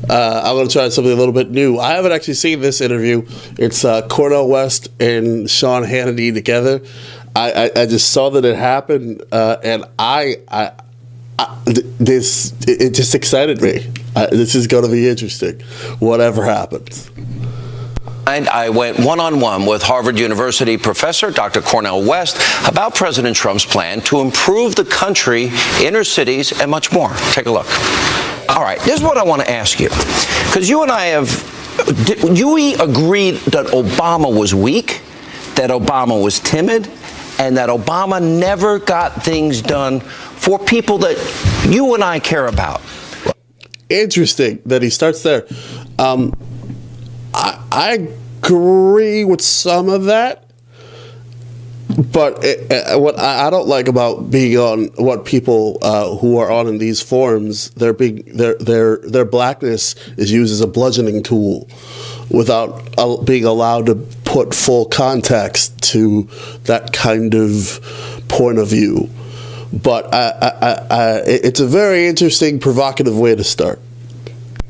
I'm going to try something a little bit new. I haven't actually seen this interview. It's Cornel West and Sean Hannity together. I just saw that it happened, and it just excited me. This is going to be interesting, whatever happens. And I went one-on-one with Harvard University professor Dr. Cornel West about President Trump's plan to improve the country, inner cities, and much more. Take a look. All right, this is what I want to ask you. Because you and I we agreed that Obama was weak, that Obama was timid, and that Obama never got things done for people that you and I care about. Interesting that he starts there. I agree with some of that, but what I don't like about being on what people who are on in these forums, their blackness is used as a bludgeoning tool without being allowed to put full context to that kind of point of view. But it's a very interesting, provocative way to start.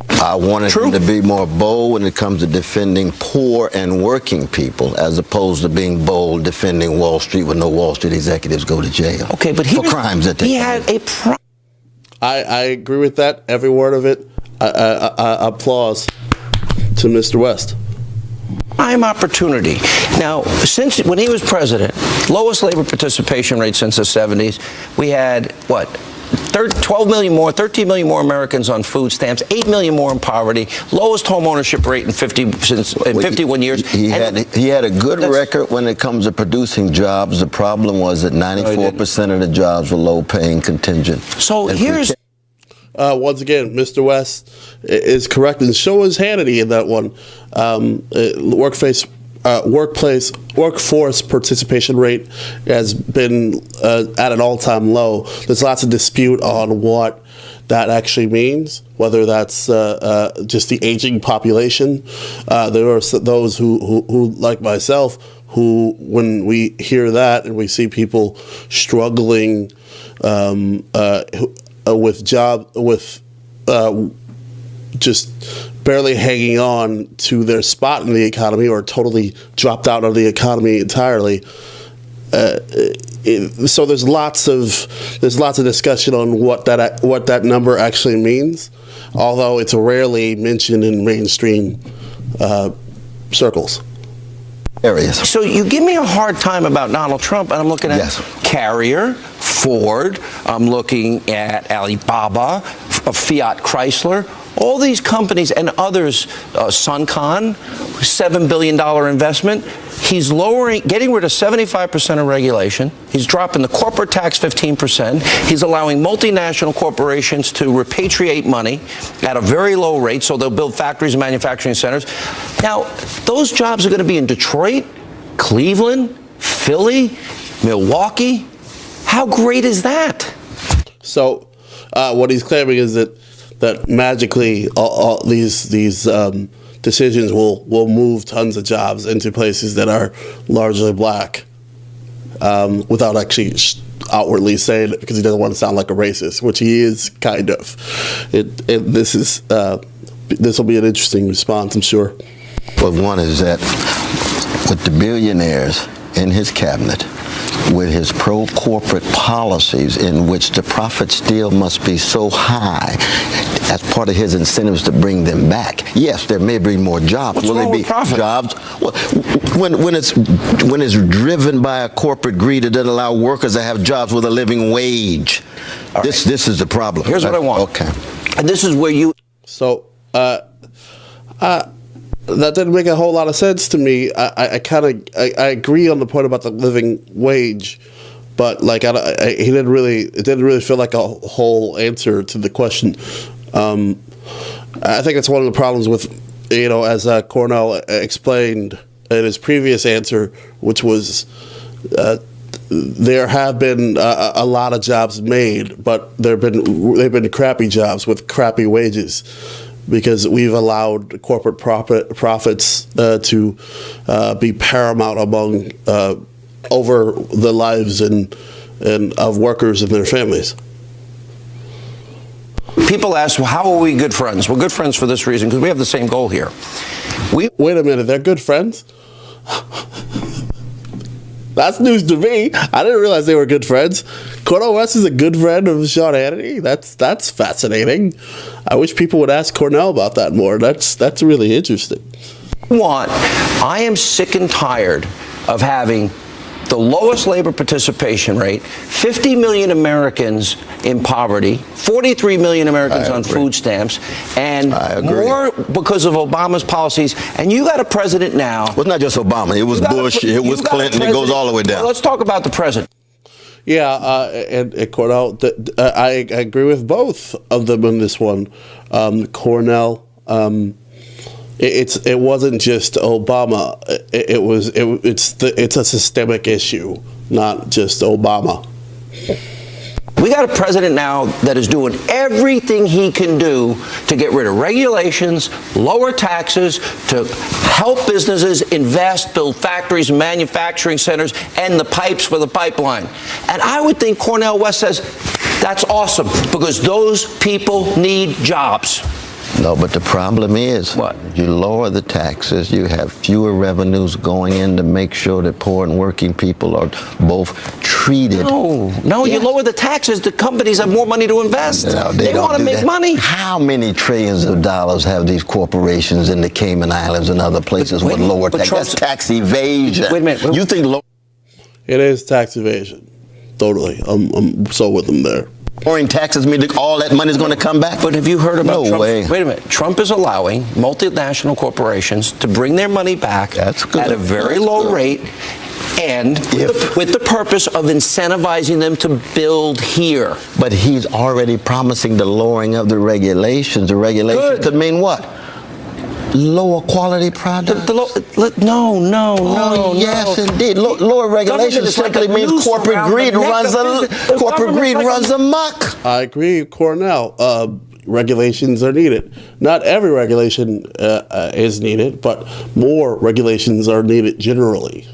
I wanted him to be more bold when it comes to defending poor and working people, as opposed to being bold defending Wall Street when no Wall Street executives go to jail. Okay, but for crimes that they had a I agree with that, every word of it. Applause to Mr. West. Prime opportunity. Now, since when he was president, lowest labor participation rate since the 70s, we had, what, 12 million more, 13 million more Americans on food stamps, 8 million more in poverty, lowest home ownership rate in 51 years. He had a good record when it comes to producing jobs. The problem was that 94% of the jobs were low-paying contingent. So here's... once again, Mr. West is correct, and so is Hannity in that one. Workforce participation rate has been at an all-time low. There's lots of dispute on what that actually means, whether that's just the aging population. There are those who, like myself, who, when we hear that and we see people struggling with just barely hanging on to their spot in the economy, or totally dropped out of the economy entirely. So there's lots of discussion on what that number actually means, although it's rarely mentioned in mainstream circles. Areas. So you give me a hard time about Donald Trump, and I'm looking at Carrier, Ford, I'm looking at Alibaba, Fiat Chrysler, all these companies and others, Suncon, $7 billion investment. He's getting rid of 75% of regulation. He's dropping the corporate tax 15%. He's allowing multinational corporations to repatriate money at a very low rate, so they'll build factories and manufacturing centers. Now, those jobs are going to be in Detroit, Cleveland, Philly, Milwaukee. How great is that? So what he's claiming is that magically all these decisions will move tons of jobs into places that are largely black, without actually outwardly saying it, because he doesn't want to sound like a racist, which he is kind of. This will be an interesting response, I'm sure. Well, one is that with the billionaires in his cabinet, with his pro-corporate policies in which the profit still must be so high, as part of his incentives to bring them back. Yes, there may be more jobs. What's wrong with profit? Jobs? Well, when it's driven by a corporate greed, it doesn't allow workers to have jobs with a living wage. This is the problem. Here's what I want. Okay. And this is where you... So, that didn't make a whole lot of sense to me. I agree on the point about the living wage, but like it didn't really feel like a whole answer to the question. I think that's one of the problems with, as Cornel explained in his previous answer, which was there have been a lot of jobs made, but they've been crappy jobs with crappy wages, because we've allowed corporate profits to be paramount over the lives and of workers and their families. people ask, well, how are we good friends? We're good friends for this reason, because we have the same goal here. Wait a minute, they're good friends? That's news to me. I didn't realize they were good friends. Cornel West is a good friend of Sean Hannity. That's fascinating. I wish people would ask Cornel about that more. That's really interesting. I am sick and tired of having the lowest labor participation rate, 50 million Americans in poverty, 43 million Americans on food stamps, and more because of Obama's policies. And you got a president now. Well, it's not just Obama. It was Bush. It was Clinton. It goes all the way down. Well, let's talk about the president. Yeah, and Cornel, I agree with both of them in this one. Cornel, it wasn't just Obama. It's a systemic issue, not just Obama. We got a president now that is doing everything he can do to get rid of regulations, lower taxes, to help businesses invest, build factories, manufacturing centers, and the pipes for the pipeline. And I would think Cornel West says, that's awesome, because those people need jobs. No, but the problem is, what? You lower the taxes, you have fewer revenues going in to make sure that poor and working people are both treated. No, you lower the taxes, the companies have more money to invest. No, they want to make money. How many trillions of dollars have these corporations in the Cayman Islands and other places with lower tax? That's tax evasion. Wait a minute. You think it is tax evasion. Totally. I'm so with them there. lowering taxes mean that all that money is going to come back? But have you heard about No Trump? way. Wait a minute. Trump is allowing multinational corporations to bring their money back That's good. at a very That's low good. rate, and with the purpose of incentivizing them to build here. But he's already promising the lowering of the regulations. The regulations could mean what? Lower quality products? No. Yes, indeed. Lower regulations simply means corporate greed runs amok. I agree, Cornel. Regulations are needed. Not every regulation is needed, but more regulations are needed generally.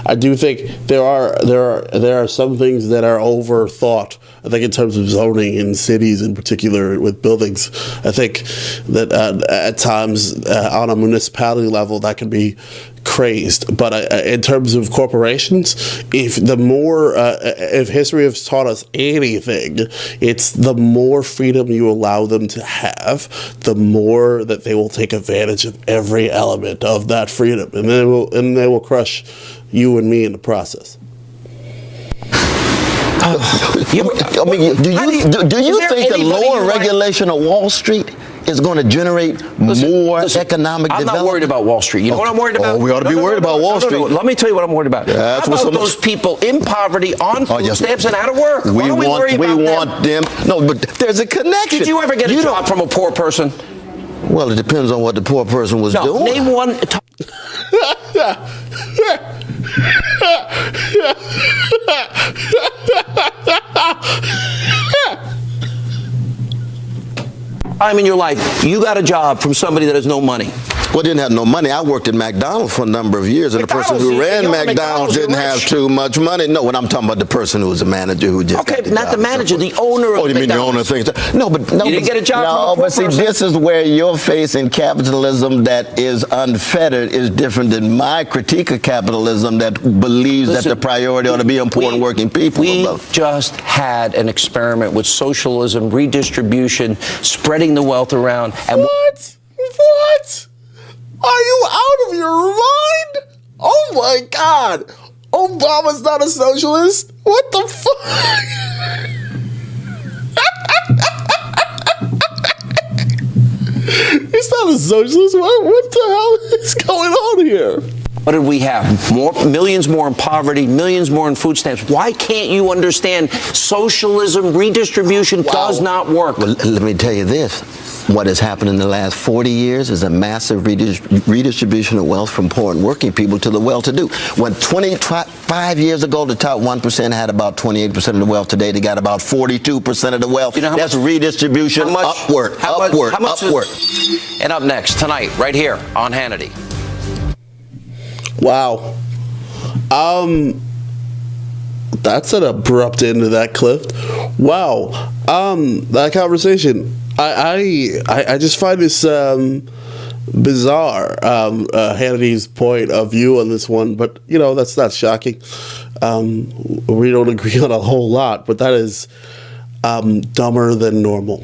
I do think there are some things that are overthought. I think in terms of zoning in cities, in particular with buildings, I think that at times on a municipality level that can be crazed. But in terms of corporations, if history has taught us anything, it's the more freedom you allow them to have, the more that they will take advantage of every element of that freedom, and they will crush you and me in the process. Do you think the lower regulation of Wall Street is going to generate more economic development? I'm not worried about Wall Street. You know what I'm worried about? Oh, we ought to be worried about Wall Street. Let me tell you what I'm worried about. How about those people in poverty, on food stamps, and out of work? We want them. No, but there's a connection. Did you ever get a job from a poor person? Well, it depends on what the poor person was doing. Name one. Time in your life, you got a job from somebody that has no money. Well, didn't have no money. I worked at McDonald's for a number of years, and the person who ran McDonald's didn't have too much money. No, when I'm talking about the person who was a manager who just not the manager, the owner of McDonald's. Oh, you mean the owner of things? No, but you didn't get a job from a poor person. This is where you're facing capitalism that is unfettered is different than my critique of capitalism that believes that the priority ought to be on poor and working people. We just had an experiment with socialism, redistribution, spreading the wealth around. And What? Are you out of your mind? Oh my God! Obama's not a socialist? What the fuck? He's not a socialist. What the hell is going on here? What did we have? Millions more in poverty, millions more in food stamps. Why can't you understand socialism, redistribution does not work? Well, let me tell you this. What has happened in the last 40 years is a massive redistribution of wealth from poor and working people to the well-to-do. When 25 years ago, the top 1% had about 28% of the wealth. Today, they got about 42% of the wealth. You know that's redistribution upward. And up next, tonight, right here on Hannity. That's an abrupt end to that clip. Wow. That conversation. I just find this bizarre. Hannity's point of view on this one, but that's not shocking. We don't agree on a whole lot, but that is dumber than normal.